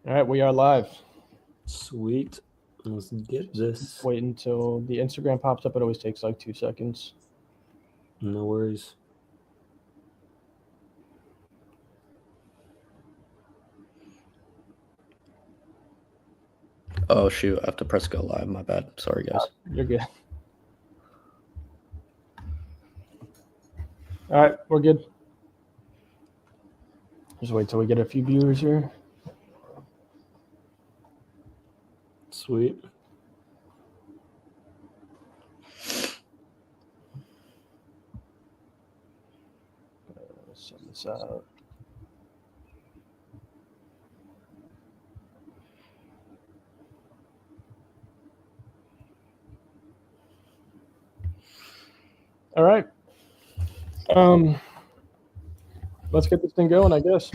All right, we are live. Sweet. Let's get this. Wait until the Instagram pops up. It always takes like 2 seconds. No worries. Oh, shoot. I have to press go live. My bad. Sorry, guys. You're good. All right, we're good. Just wait till we get a few viewers here. Sweet. Let's send this out. All right. Let's get this thing going, I guess.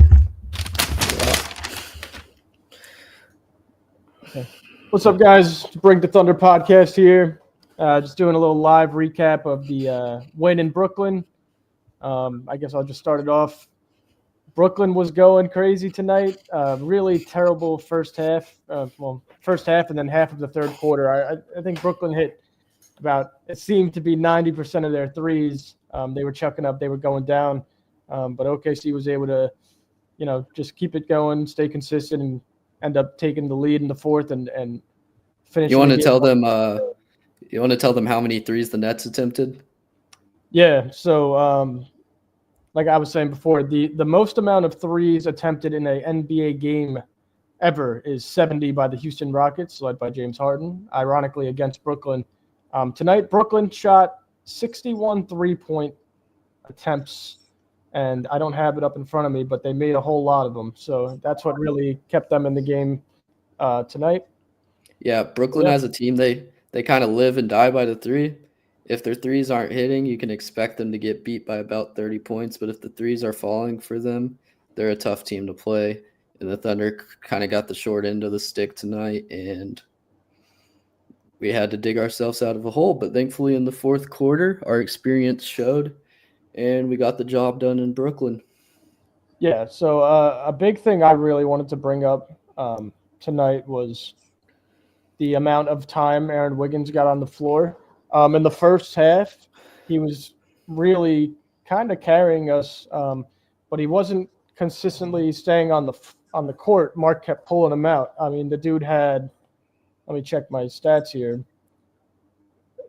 Okay. What's up, guys? Bring the Thunder podcast here. Just doing a little live recap of the win in Brooklyn. I guess I'll just start it off. Brooklyn was going crazy tonight. Really terrible first half. First half and then half of the third quarter. I think Brooklyn hit it seemed to be 90% of their threes. They were chucking up. They were going down. But OKC was able to, just keep it going, stay consistent, and end up taking the lead in the fourth and finish. You want to tell them? You want to tell them how many threes the Nets attempted? Yeah. So, like I was saying before, the most amount of threes attempted in an NBA game ever is 70 by the Houston Rockets, led by James Harden. Ironically, against Brooklyn. Tonight, Brooklyn shot 61 three-point attempts, and I don't have it up in front of me, but they made a whole lot of them. So that's what really kept them in the game tonight. Yeah, Brooklyn as a team, they kind of live and die by the three. If their threes aren't hitting, you can expect them to get beat by about 30 points. But if the threes are falling for them, they're a tough team to play. And the Thunder kind of got the short end of the stick tonight, and we had to dig ourselves out of a hole. But thankfully, in the fourth quarter, our experience showed, and we got the job done in Brooklyn. Yeah, so a big thing I really wanted to bring up tonight was the amount of time Aaron Wiggins got on the floor. In the first half, he was really kind of carrying us, but he wasn't consistently staying on the court. Mark kept pulling him out. I mean, the dude had, let me check my stats here.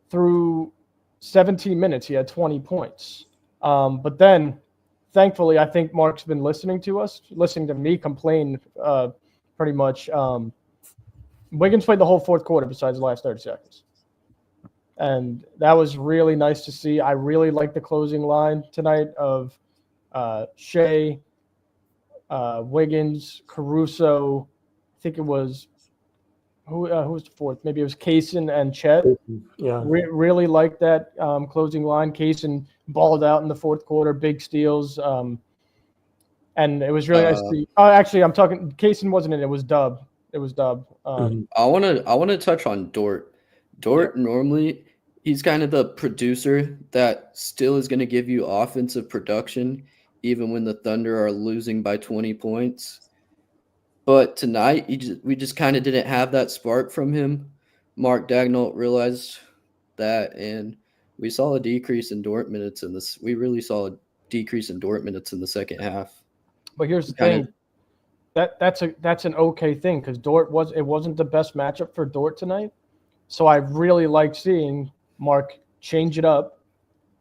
Through 17 minutes, he had 20 points. But then, thankfully, I think Mark's been listening to me complain pretty much. Wiggins played the whole fourth quarter besides the last 30 seconds. And that was really nice to see. I really liked the closing line tonight of Shea, Wiggins, Caruso. I think it was who was the fourth? Maybe it was Kaysen and Chet. Yeah. Really liked that closing line. Kaysen balled out in the fourth quarter, big steals. And it was really nice to see. Oh, actually, I'm talking. Kaysen wasn't in it. It was Dub. I want to touch on Dort. Dort normally he's kind of the producer that still is going to give you offensive production even when the Thunder are losing by 20 points. But tonight we just kind of didn't have that spark from him. Mark Daigneault realized that, and we saw a decrease in Dort minutes in this. We really saw a decrease in Dort minutes in the second half. But here's the thing. That's an okay thing because it wasn't the best matchup for Dort tonight. So I really like seeing Mark change it up,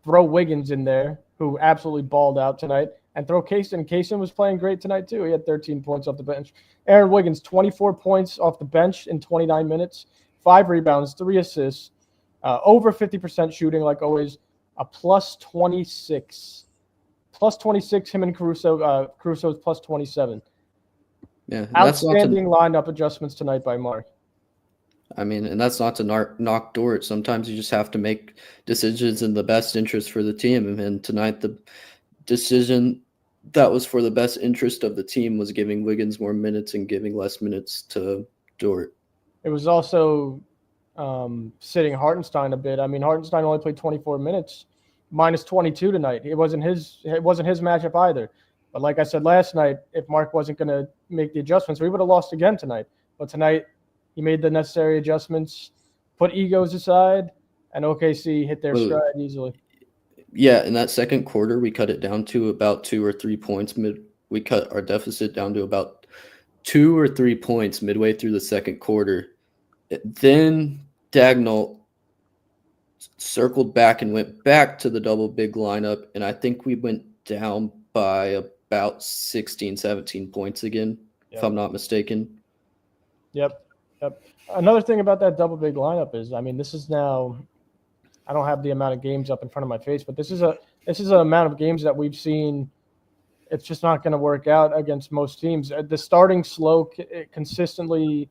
throw Wiggins in there, who absolutely balled out tonight, and throw Kaysen. Kaysen was playing great tonight too. He had 13 points off the bench. Aaron Wiggins, 24 points off the bench in 29 minutes, 5 rebounds, 3 assists, over 50% shooting like always, a plus 26. Plus 26, him and Caruso. Caruso's plus 27. Yeah, outstanding lineup adjustments tonight by Mark. I mean, and that's not to knock Dort. Sometimes you just have to make decisions in the best interest for the team. And tonight, the decision that was for the best interest of the team was giving Wiggins more minutes and giving less minutes to Dort. It was also sitting Hartenstein a bit. I mean, Hartenstein only played 24 minutes, minus 22 tonight. It wasn't his matchup either. But like I said last night, if Mark wasn't going to make the adjustments. We would have lost again tonight. But tonight, he made the necessary adjustments, put egos aside, and OKC hit their stride easily. Yeah, in that second quarter, we cut it down to about 2 or 3 points. We cut our deficit down to about 2 or 3 points midway through the second quarter. Then Dagnall circled back and went back to the double big lineup, and I think we went down by about 16, 17 points again, if I'm not mistaken. Yep. Another thing about that double big lineup is, I mean, this is now, I don't have the amount of games up in front of my face, but this is an amount of games that we've seen. It's just not going to work out against most teams. The starting slow consistently.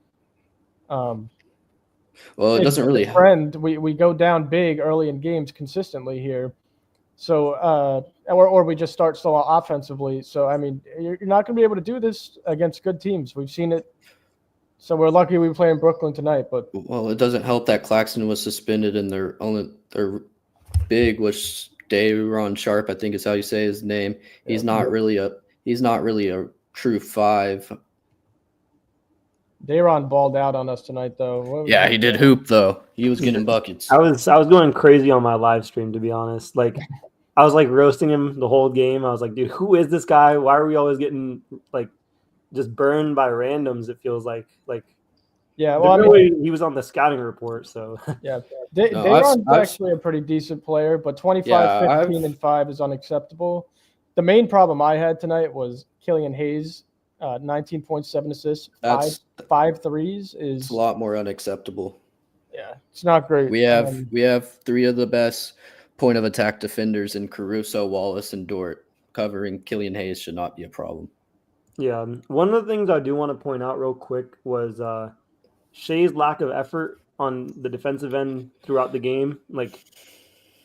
Well, it doesn't really trend. We go down big early in games consistently here. So, or we just start slow offensively. So, I mean, you're not going to be able to do this against good teams. We've seen it. So we're lucky we play in Brooklyn tonight. But it doesn't help that Claxton was suspended and their big was Day'Ron Sharp, I think is how you say his name. Yeah. He's not really a true 5. Day'Ron balled out on us tonight, though. Yeah, he did hoop though. He was getting buckets. I was going crazy on my live stream, to be honest. Like, I was like roasting him the whole game. I was like, dude, who is this guy? Why are we always getting like just burned by randoms? It feels like yeah. Well, I mean, he was on the scouting report, so yeah. Day'Ron's actually a pretty decent player, but 25, 15, and 5 is unacceptable. The main problem I had tonight was Killian Hayes. 19.7 assists, five threes is a lot more unacceptable. Yeah, it's not great. We have 3 of the best point of attack defenders in Caruso, Wallace, and Dort. Covering Killian Hayes should not be a problem. Yeah, one of the things I do want to point out real quick was Shea's lack of effort on the defensive end throughout the game. Like,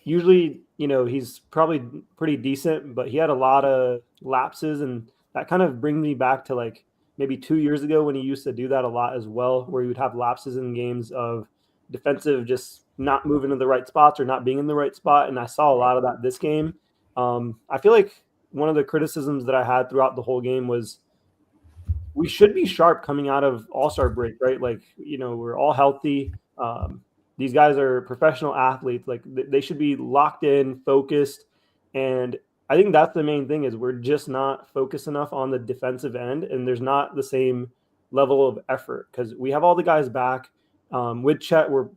usually, he's probably pretty decent, but he had a lot of lapses, and that kind of brings me back to like maybe 2 years ago when he used to do that a lot as well, where he would have lapses in games of defensive just not moving to the right spots or not being in the right spot. And I saw a lot of that this game. I feel like one of the criticisms that I had throughout the whole game was we should be sharp coming out of All-Star break, right? Like, we're all healthy. These guys are professional athletes. Like, they should be locked in, focused. And I think that's the main thing is we're just not focused enough on the defensive end, and there's not the same level of effort because we have all the guys back. With Chet, we're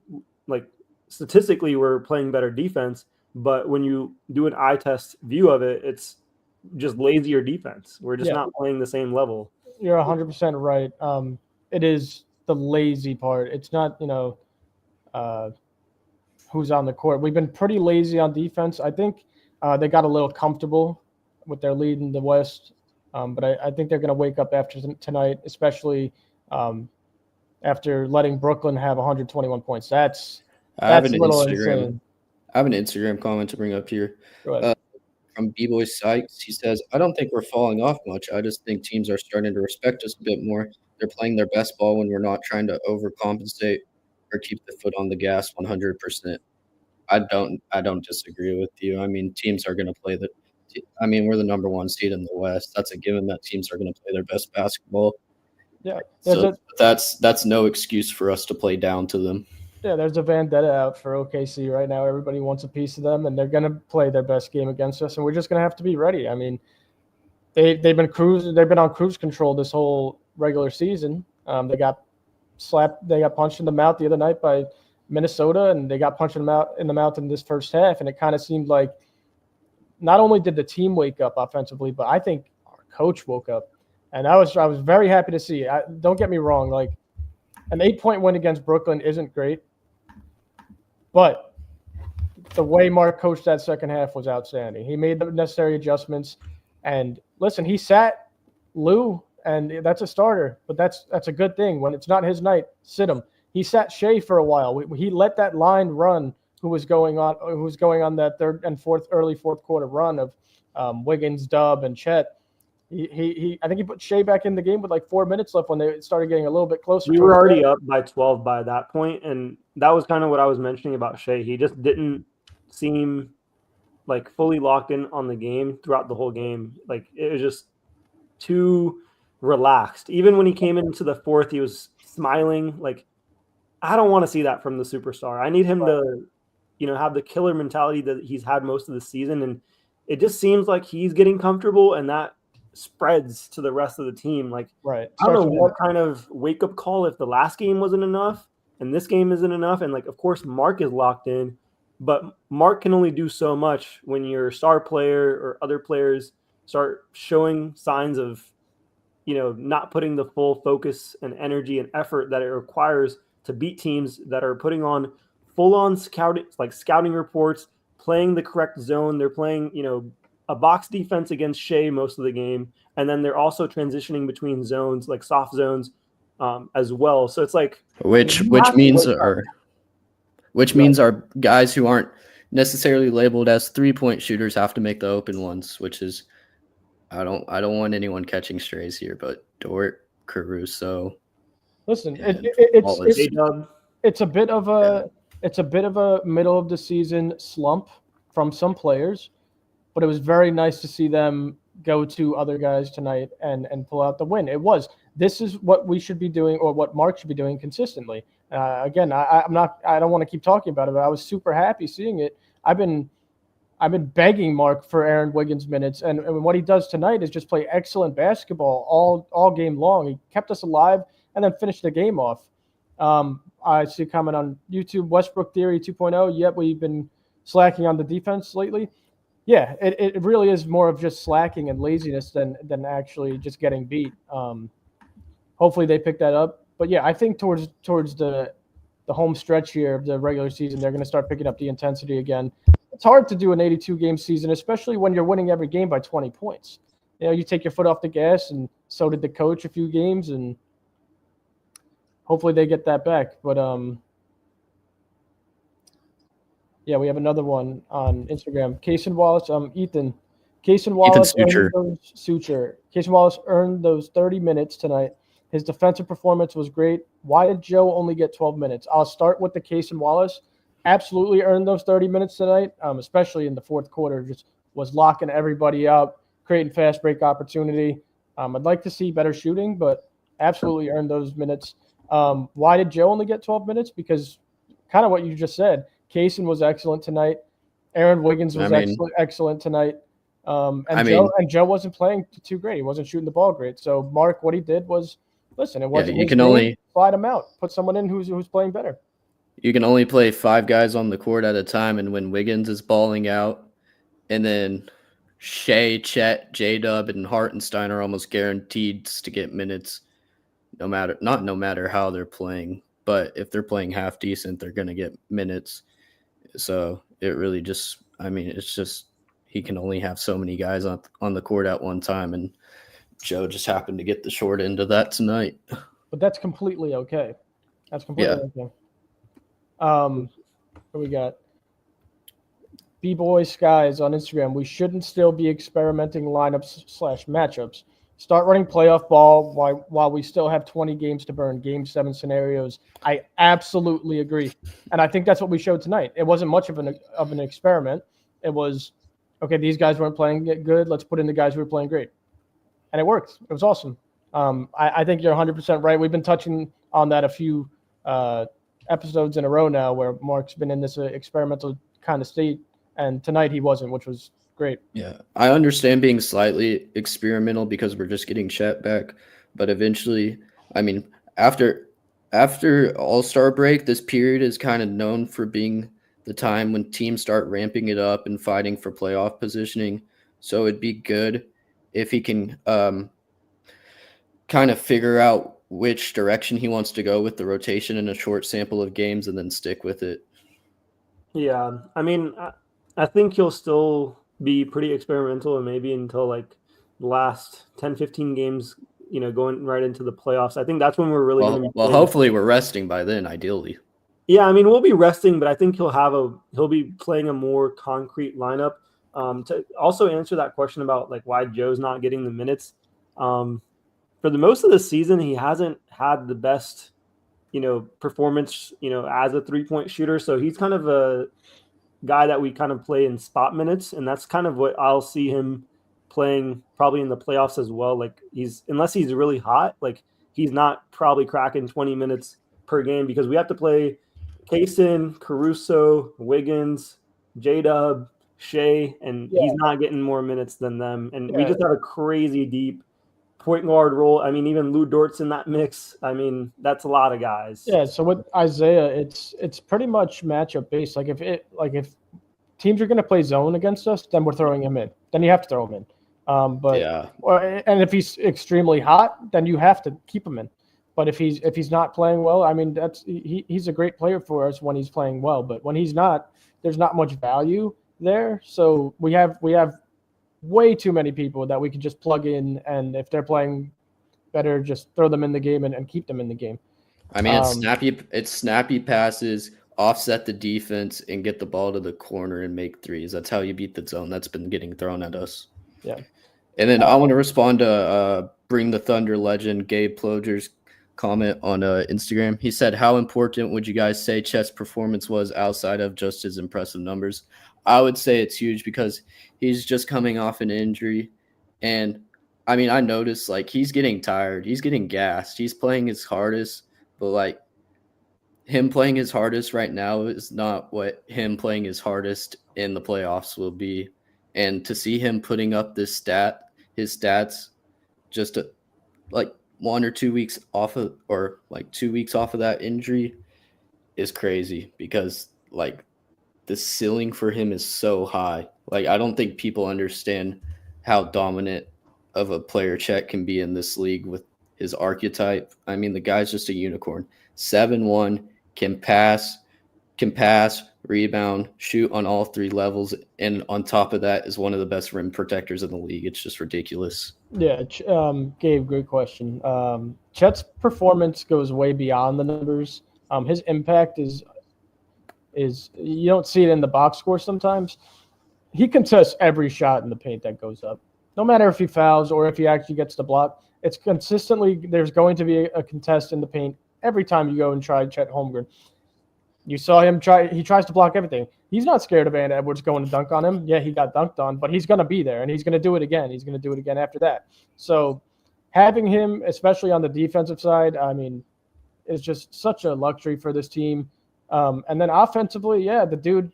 like statistically we're playing better defense, but when you do an eye test view of it, it's just lazier defense. We're just not playing the same level. You're 100% right. It is the lazy part. It's not who's on the court. We've been pretty lazy on defense. I think. They got a little comfortable with their lead in the West, but I think they're going to wake up after tonight, especially after letting Brooklyn have 121 points. That's a little insane. I have an Instagram comment to bring up here from B-Boy Sykes. He says, I don't think we're falling off much. I just think teams are starting to respect us a bit more. They're playing their best ball when we're not trying to overcompensate or keep the foot on the gas 100%. I don't disagree with you. I mean, teams are going to play we're the number 1 seed in the West. That's a given that teams are going to play their best basketball. Yeah. So that's no excuse for us to play down to them. Yeah, there's a vendetta out for OKC right now. Everybody wants a piece of them, and they're going to play their best game against us, and we're just going to have to be ready. I mean, they've been on cruise control this whole regular season. They got punched in the mouth the other night by Minnesota, and they got punched in the mouth in this first half, and it kind of seemed like not only did the team wake up offensively, but I think our coach woke up, and I was very happy to see. Don't get me wrong, like an 8-point win against Brooklyn isn't great, but the way Mark coached that second half was outstanding. He made the necessary adjustments, and listen, he sat Lou, and that's a starter, but that's a good thing. When it's not his night, sit him. He sat Shea for a while. He let that line run who was going on that third and early fourth quarter run of Wiggins, Dub, and Chet. I think he put Shea back in the game with like 4 minutes left when they started getting a little bit closer. We were already up by 12 by that point, and that was kind of what I was mentioning about Shea. He just didn't seem like fully locked in on the game throughout the whole game. Like, it was just too relaxed. Even when he came into the fourth, he was smiling. Like, I don't want to see that from the superstar. I need him to, have the killer mentality that he's had most of the season. And it just seems like he's getting comfortable, and that spreads to the rest of the team. Like, Right. I don't know what kind of wake up call if the last game wasn't enough and this game isn't enough. And like, of course, Mark is locked in, but Mark can only do so much when your star player or other players start showing signs of, not putting the full focus and energy and effort that it requires to beat teams that are putting on full-on scouting reports, playing the correct zone. They're playing, a box defense against Shea most of the game, and then they're also transitioning between zones, like soft zones, as well. So it's like which means our guys who aren't necessarily labeled as 3-point shooters have to make the open ones, which is I don't want anyone catching strays here, but Dort, Caruso. Listen, it's a bit of a middle of the season slump from some players, but it was very nice to see them go to other guys tonight and pull out the win. This is what we should be doing, or what Mark should be doing consistently. Again, I don't want to keep talking about it, but I was super happy seeing it. I've been begging Mark for Aaron Wiggins minutes, and what he does tonight is just play excellent basketball all game long. He kept us alive and then finished the game off. I see a comment on YouTube, Westbrook Theory 2.0. Yep, we've been slacking on the defense lately. Yeah, it really is more of just slacking and laziness than actually just getting beat. Hopefully they pick that up. But yeah, I think towards the home stretch here of the regular season, they're going to start picking up the intensity again. It's hard to do an 82-game season, especially when you're winning every game by 20 points. You take your foot off the gas, and so did the coach a few games, and hopefully they get that back. But yeah, we have another one on Instagram. Cason Wallace, Ethan. Cason Wallace earned those 30 minutes tonight. His defensive performance was great. Why did Joe only get 12 minutes? I'll start with the Cason Wallace. Absolutely earned those 30 minutes tonight, especially in the fourth quarter. Just was locking everybody up, creating fast break opportunity. I'd like to see better shooting, but absolutely earned those minutes. Why did Joe only get 12 minutes? Because kind of what you just said. Cason was excellent tonight. Aaron Wiggins was excellent tonight. Joe wasn't playing too great. He wasn't shooting the ball great. So Mark, what he did was, listen, it wasn't you can only slide him out, put someone in who's playing better. You can only play 5 guys on the court at a time, and when Wiggins is balling out, and then Shea, Chet, J-Dub, and Hartenstein are almost guaranteed to get minutes, no matter how they're playing. But if they're playing half decent, they're going to get minutes. So it really just, it's just he can only have so many guys on the court at one time, and Joe just happened to get the short end of that tonight. But that's completely okay. Okay. What we got? B-Boy Skies on Instagram. We shouldn't still be experimenting lineups/matchups. Start running playoff ball while we still have 20 games to burn, Game 7 scenarios. I absolutely agree. And I think that's what we showed tonight. It wasn't much of an experiment. It was, okay, these guys weren't playing good. Let's put in the guys who were playing great. And it worked. It was awesome. I think you're 100% right. We've been touching on that a few episodes in a row now where Mark's been in this experimental kind of state. And tonight he wasn't, which was great. Yeah, I understand being slightly experimental because we're just getting Chet back. But eventually, after All-Star break, this period is kind of known for being the time when teams start ramping it up and fighting for playoff positioning. So it'd be good if he can kind of figure out which direction he wants to go with the rotation in a short sample of games and then stick with it. Yeah, I think he'll still be pretty experimental, and maybe until like the last 10, 15 games, going right into the playoffs. I think that's when we're really going to be playing. Hopefully we're resting by then, ideally. Yeah, we'll be resting, but I think he'll be playing a more concrete lineup. To also answer that question about like why Joe's not getting the minutes, for the most of the season, he hasn't had the best, performance, as a 3-point shooter. So he's kind of a guy that we kind of play in spot minutes, and that's kind of what I'll see him playing probably in the playoffs as well. Like unless he's really hot, like he's not probably cracking 20 minutes per game because we have to play Kaysen, Caruso, Wiggins, J-Dub, Shea, and he's not getting more minutes than them. And we just have a crazy deep point guard role. I mean, even Lou Dort's in that mix. I mean, that's a lot of guys. Yeah. So with Isaiah, it's pretty much matchup based. Like if teams are going to play zone against us, then we're throwing him in. Then you have to throw him in. And if he's extremely hot, then you have to keep him in. But if he's not playing well, I mean, he's a great player for us when he's playing well. But when he's not, there's not much value there. So we have way too many people that we can just plug in, and if they're playing better, just throw them in the game and keep them in the game. I mean, it's snappy passes, offset the defense, and get the ball to the corner and make threes. That's how you beat the zone that's been getting thrown at us. Yeah. And then I want to respond to Bring the Thunder legend Gabe Ploger's comment on Instagram. He said, how important would you guys say Chet's performance was outside of just his impressive numbers? I would say it's huge because he's just coming off an injury. And, I mean, I noticed, like, he's getting tired. He's getting gassed. He's playing his hardest. But, like, him playing his hardest right now is not what him playing his hardest in the playoffs will be. And to see him putting up his stats just like 1 or 2 weeks off of, or like 2 weeks off of that injury is crazy because like the ceiling for him is so high. Like, I don't think people understand how dominant of a player Chet can be in this league with his archetype. I mean, the guy's just a unicorn. 7'1", can pass, rebound, shoot on all three levels, and on top of that is one of the best rim protectors in the league. It's just ridiculous. Yeah, Gabe, great question. Chet's performance goes way beyond the numbers. His impact is you don't see it in the box score sometimes. He contests every shot in the paint that goes up. No matter if he fouls or if he actually gets the block, it's consistently there's going to be a contest in the paint every time you go and try Chet Holmgren. You saw him he tries to block everything. He's not scared of Ant Edwards going to dunk on him. Yeah, he got dunked on, but he's going to be there, and he's going to do it again. He's going to do it again after that. So having him, especially on the defensive side, I mean, is just such a luxury for this team. And then offensively, yeah, the dude,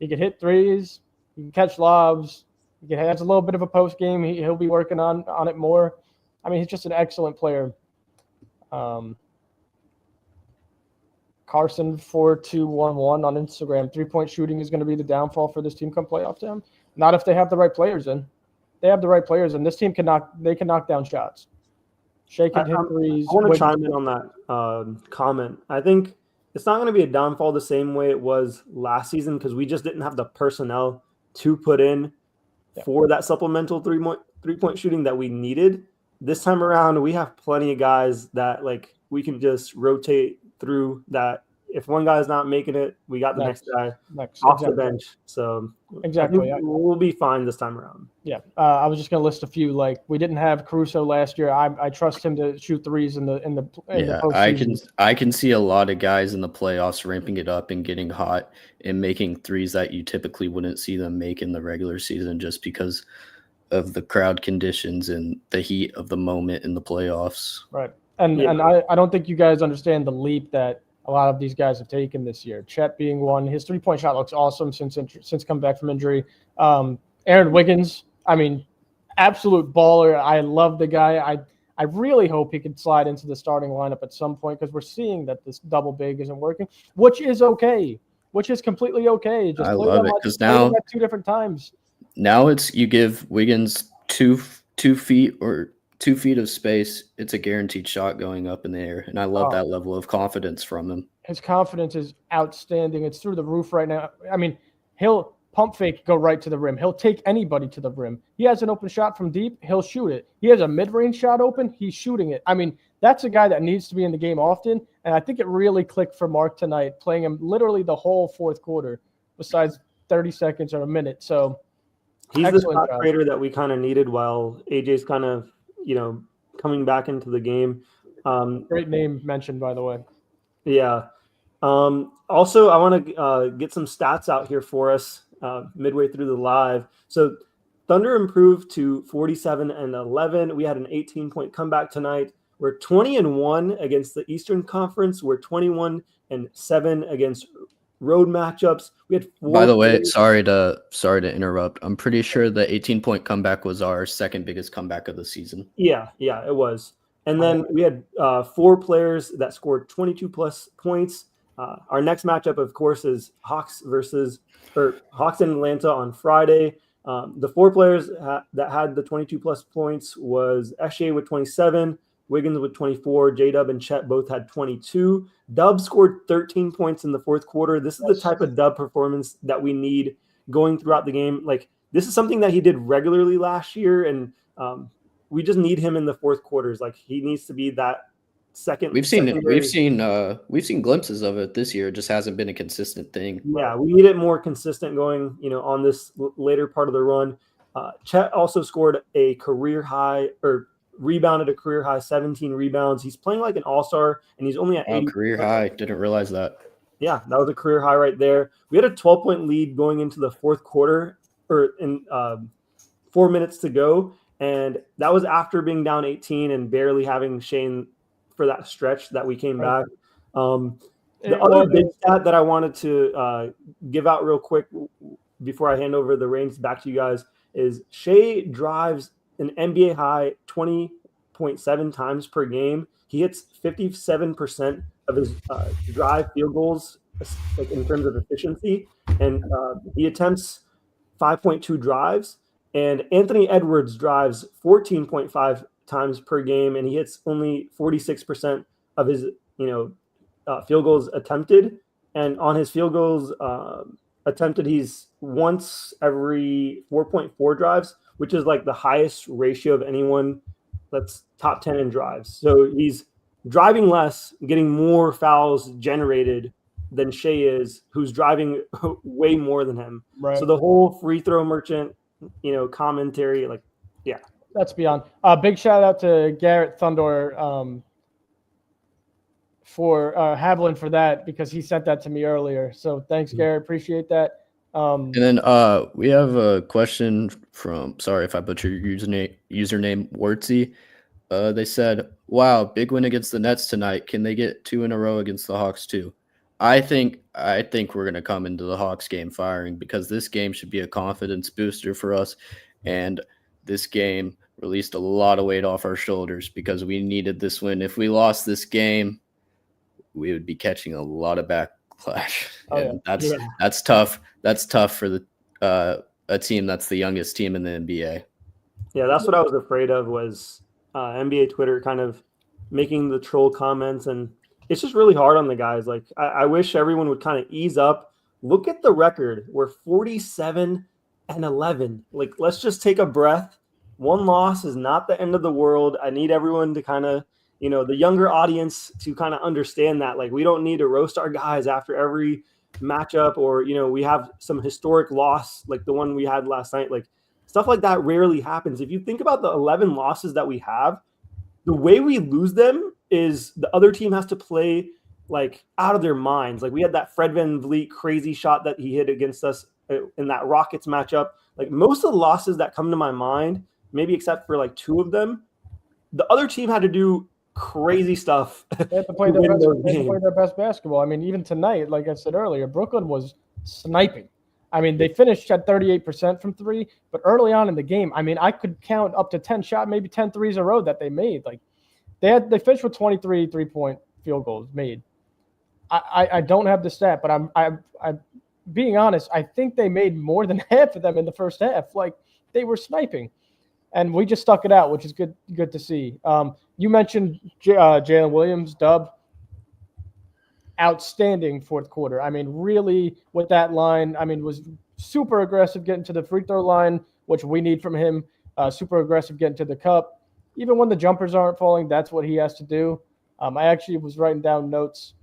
he can hit threes. He can catch lobs. He has a little bit of a post game. He'll be working on it more. I mean, he's just an excellent player. Carson 4211 on Instagram. 3-point shooting is going to be the downfall for this team come playoff time. Not if they have the right players in. They have the right players, and this team can knock down shots. Shea can hit threes. I want to chime in on that comment. I think it's not going to be a downfall the same way it was last season because we just didn't have the personnel to put in for that supplemental three-point shooting that we needed. This time around, we have plenty of guys that like we can just rotate through that. If one guy's not making it, we got the next guy off the bench. So exactly, we'll be fine this time around. Yeah, I was just going to list a few. Like we didn't have Caruso last year. I trust him to shoot threes in the postseason. I can see a lot of guys in the playoffs ramping it up and getting hot and making threes that you typically wouldn't see them make in the regular season just because of the crowd conditions and the heat of the moment in the playoffs. Right. And I don't think you guys understand the leap that a lot of these guys have taken this year. Chet being one. His 3-point shot looks awesome since coming back from injury. Aaron Wiggins, I mean, absolute baller. I love the guy. I really hope he can slide into the starting lineup at some point because we're seeing that this double big isn't working, which is okay, which is completely okay. I love it because now at 2 different times. Now it's you give Wiggins 2 feet or 2 feet of space, it's a guaranteed shot going up in the air. And I love that level of confidence from him. His confidence is outstanding. It's through the roof right now. I mean, he'll pump fake, go right to the rim. He'll take anybody to the rim. He has an open shot from deep, he'll shoot it. He has a mid-range shot open, he's shooting it. I mean, that's a guy that needs to be in the game often. And I think it really clicked for Mark tonight, playing him literally the whole fourth quarter, besides 30 seconds or a minute. So he's the shot creator that we kind of needed while AJ's kind of, coming back into the game. Great name mentioned, by the way. Yeah. Also, I want to get some stats out here for us midway through the live. So Thunder improved to 47-11. We had an 18-point comeback tonight. We're 20-1 against the Eastern Conference. We're 21-7 against road matchups. We had 4 By the way, players. sorry to interrupt. I'm pretty sure the 18-point comeback was our second biggest comeback of the season. Yeah, it was. And then we had 4 players that scored 22 plus points. Our next matchup, of course, is Hawks in Atlanta on Friday. The 4 players that had the 22 plus points was SJ with 27, Wiggins with 24, J-Dub and Chet both had 22. Dub scored 13 points in the fourth quarter. This is the type of Dub performance that we need going throughout the game. Like, this is something that he did regularly last year, and we just need him in the fourth quarters. Like, he needs to be that second. We've seen glimpses of it this year. It just hasn't been a consistent thing. Yeah, we need it more consistent going, on this later part of the run. Chet also scored a career high, or rebounded a career high 17 rebounds. He's playing like an all-star, and he's only at 80. Career high. Didn't realize that. Yeah, that was a career high right there. We had a 12-point lead going into the fourth quarter, or in 4 minutes to go, and that was after being down 18 and barely having Shane for that stretch that we came back. The other big stat that I wanted to give out real quick before I hand over the reins back to you guys is Shea drives an NBA high 20.7 times per game. He hits 57% of his drive field goals, like in terms of efficiency, and he attempts 5.2 drives. And Anthony Edwards drives 14.5 times per game, and he hits only 46% of his field goals attempted. And on his field goals attempted, he's once every 4.4 drives, which is like the highest ratio of anyone that's top 10 in drives. So he's driving less, getting more fouls generated than Shea is, who's driving way more than him. Right. So the whole free throw merchant, commentary, like, yeah. That's beyond. Big shout out to Garrett Thunder for Haviland for that, because he sent that to me earlier. So thanks, Garrett. Appreciate that. And then we have a question from, sorry if I butcher your username Wertzy. They said, wow, big win against the Nets tonight. Can they get 2 in a row against the Hawks too? I think we're going to come into the Hawks game firing, because this game should be a confidence booster for us. And this game released a lot of weight off our shoulders, because we needed this win. If we lost this game, we would be catching a lot of backlash. That's tough. That's tough for the a team that's the youngest team in the NBA. Yeah, that's what I was afraid of, was NBA Twitter kind of making the troll comments, and it's just really hard on the guys. Like, I wish everyone would kind of ease up. Look at the record. We're 47-11. Like, let's just take a breath. One loss is not the end of the world. I need everyone to kind of, the younger audience to kind of understand that. Like, we don't need to roast our guys after every matchup, or, we have some historic loss like the one we had last night. Like, stuff like that rarely happens. If you think about the 11 losses that we have, the way we lose them is the other team has to play like out of their minds. Like, we had that Fred VanVleet crazy shot that he hit against us in that Rockets matchup. Like, most of the losses that come to my mind, maybe except for like 2 of them, the other team had to do crazy stuff. They had to play their best basketball. I mean, even tonight, like I said earlier, Brooklyn was sniping. I mean, they finished at 38% from 3, but early on in the game, I mean, I could count up to 10 shots, maybe 10 threes a row that they made. Like, they finished with 23 3-point field goals made. I don't have the stat, but I'm being honest, I think they made more than half of them in the first half. Like, they were sniping, and we just stuck it out, which is good to see. You mentioned Jalen Williams, Dub. Outstanding fourth quarter. I mean, really, with that line, I mean, was super aggressive getting to the free throw line, which we need from him. Super aggressive getting to the cup. Even when the jumpers aren't falling, that's what he has to do. I actually was writing down notes.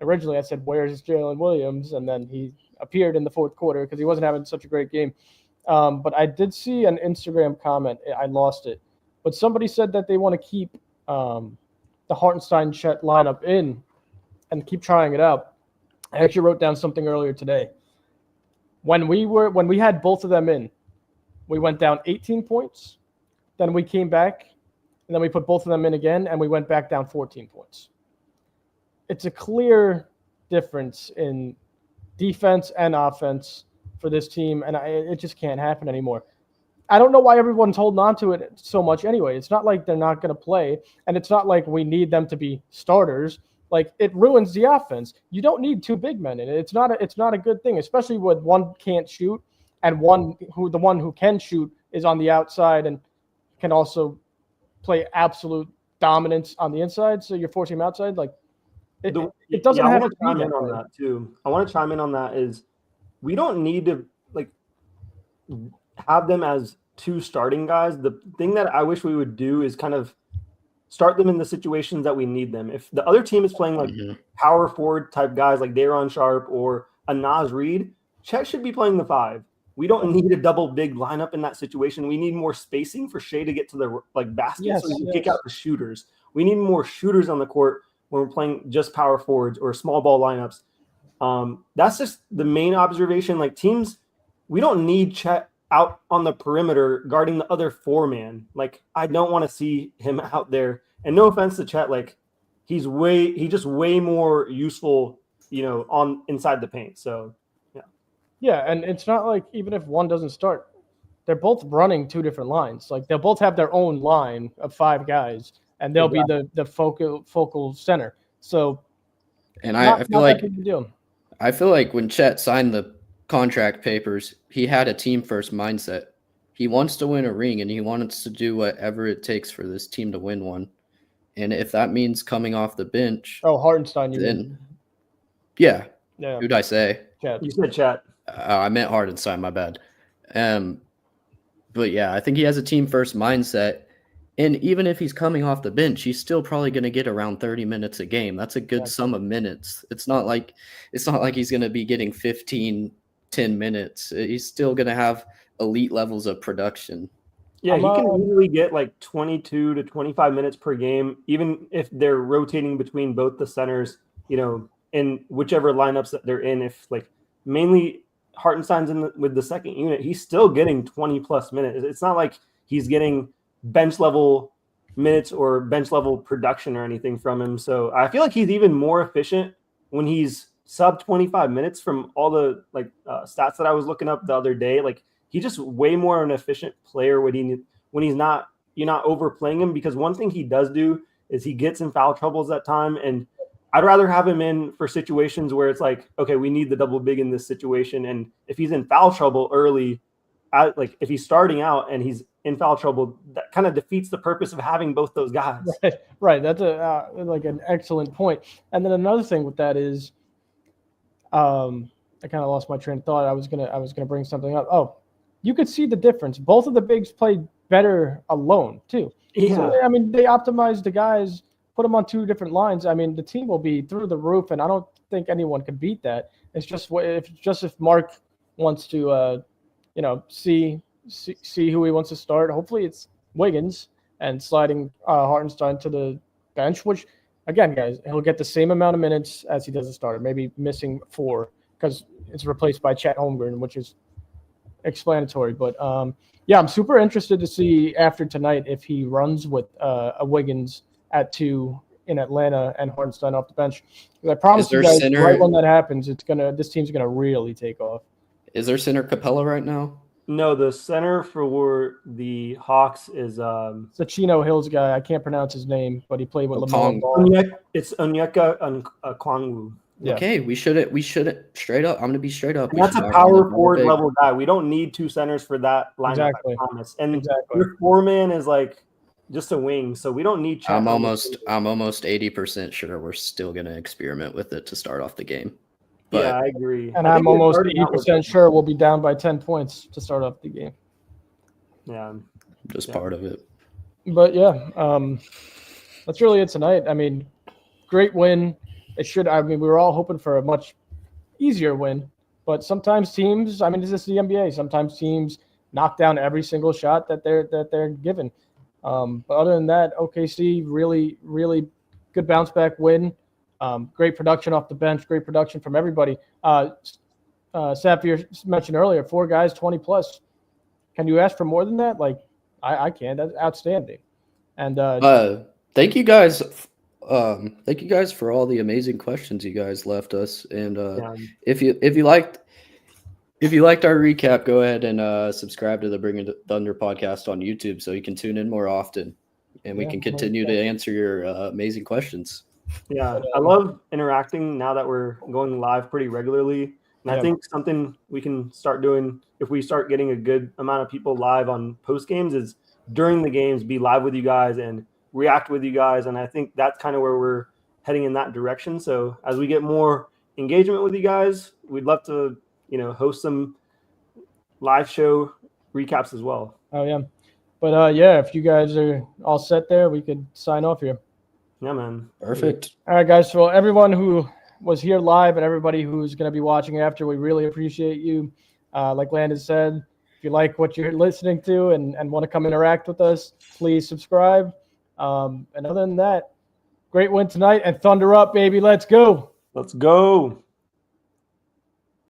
Originally, I said, where's Jalen Williams? And then he appeared in the fourth quarter because he wasn't having such a great game. But I did see an Instagram comment. I lost it. But somebody said that they want to keep the Hartenstein-Chet lineup in and keep trying it out. I actually wrote down something earlier today. When we had both of them in, We went down 18 points. Then we came back, and then we put both of them in again, and we went back down 14 points. It's a clear difference in defense and offense for this team, and it just can't happen anymore. I don't know why everyone's holding on to it so much anyway. It's not like they're not going to play, and it's not like we need them to be starters. Like, it ruins the offense. You don't need two big men in it. It's not a good thing, especially when one can't shoot and the one who can shoot is on the outside and can also play absolute dominance on the inside. So you're forcing him outside. Like, it doesn't have to be chime in on that too. I want to chime in on that is we don't need to like have them as two starting guys. The thing that I wish we would do is kind of start them in the situations that we need them. If the other team is playing like power forward type guys like Daron Sharp or a Naz Reid, Chet should be playing the 5. We don't need a double big lineup in that situation. We need more spacing for Shea to get to the basket so we can kick out the shooters. We need more shooters on the court when we're playing just power forwards or small ball lineups. That's just the main observation. Like, teams, we don't need Chet out on the perimeter guarding the other 4-man. Like, I don't want to see him out there. And no offense to Chet, like, he's just way more useful, on inside the paint. So yeah, and it's not like even if one doesn't start, they're both running two different lines. Like, they'll both have their own line of 5 guys, and they'll be the focal center. So, and I feel like when Chet signed the contract papers, he had a team first mindset. He wants to win a ring, and he wants to do whatever it takes for this team to win one. And if that means coming off the bench, Hartenstein, yeah. Who'd I say? Chet. You said Chet. I meant Hartenstein, my bad. But yeah, I think he has a team first mindset. And even if he's coming off the bench, he's still probably going to get around 30 minutes a game. That's a good sum of minutes. It's not like he's going to be getting 10 minutes. He's still going to have elite levels of production. Yeah, he can easily get like 22 to 25 minutes per game, even if they're rotating between both the centers, in whichever lineups that they're in. If like mainly Hartenstein's with the second unit, he's still getting 20 plus minutes. It's not like he's getting bench level minutes or bench level production or anything from him. So I feel like he's even more efficient when he's sub 25 minutes from all the stats that I was looking up the other day. Like, he's just way more an efficient player when you're not overplaying him, because one thing he does do is he gets in foul troubles at time. And I'd rather have him in for situations where it's like, okay, we need the double big in this situation. And if he's in foul trouble early, if he's starting out and he's in foul trouble, that kind of defeats the purpose of having both those guys. Right. That's an excellent point. And then another thing with that is, I kind of lost my train of thought. I was gonna bring something up. Oh, you could see the difference. Both of the bigs played better alone too. Yeah. So, I mean, they optimized the guys, put them on 2 different lines. I mean, the team will be through the roof, and I don't think anyone can beat that. It's just if Mark wants to, see who he wants to start. Hopefully, it's Wiggins and sliding Hartenstein to the bench, which, again, guys, he'll get the same amount of minutes as he does a starter, maybe missing 4 because it's replaced by Chet Holmgren, which is explanatory. But I'm super interested to see after tonight if he runs with a Wiggins at 2 in Atlanta and Hartenstein off the bench. I promise you guys, right when that happens, this team's gonna really take off. Is there center Capella right now? No, the center for the Hawks is it's a Chino Hills guy. I can't pronounce his name, but he played with Lamar Ball. It's Onyeka Okongwu. Yeah. Okay, we shouldn't straight up. I'm gonna be straight up. That's a power forward level guy. We don't need 2 centers for that lineup. Exactly. I promise. And your 4-man is like just a wing, so we don't need. I'm almost 80% sure we're still gonna experiment with it to start off the game. But, yeah, I agree. And I'm almost 80% sure we'll be down by 10 points to start off the game. Yeah, just part of it. But that's really it tonight. I mean, great win. We were all hoping for a much easier win, but sometimes teams. I mean, this is the NBA. Sometimes teams knock down every single shot that they're given. But other than that, OKC really, really good bounce back win. Great production off the bench, great production from everybody. Sapphire mentioned earlier, 4 guys, 20 plus. can you ask for more than that? Like, I can. That's outstanding. And thank you guys. Thank you guys for all the amazing questions you guys left us. And if you liked our recap, go ahead and subscribe to the Bring It Thunder podcast on YouTube so you can tune in more often, and we can continue to answer your amazing questions. Yeah, I love interacting now that we're going live pretty regularly. And I think something we can start doing if we start getting a good amount of people live on post games is during the games, be live with you guys and react with you guys. And I think that's kind of where we're heading in that direction. So as we get more engagement with you guys, we'd love to, host some live show recaps as well. Oh, yeah. But if you guys are all set there, we could sign off here. Yeah, man. Perfect. All right, guys. So everyone who was here live and everybody who's going to be watching after, we really appreciate you. Like Landon said, if you like what you're listening to and want to come interact with us, please subscribe. And other than that, great win tonight and Thunder up, baby. Let's go. Let's go.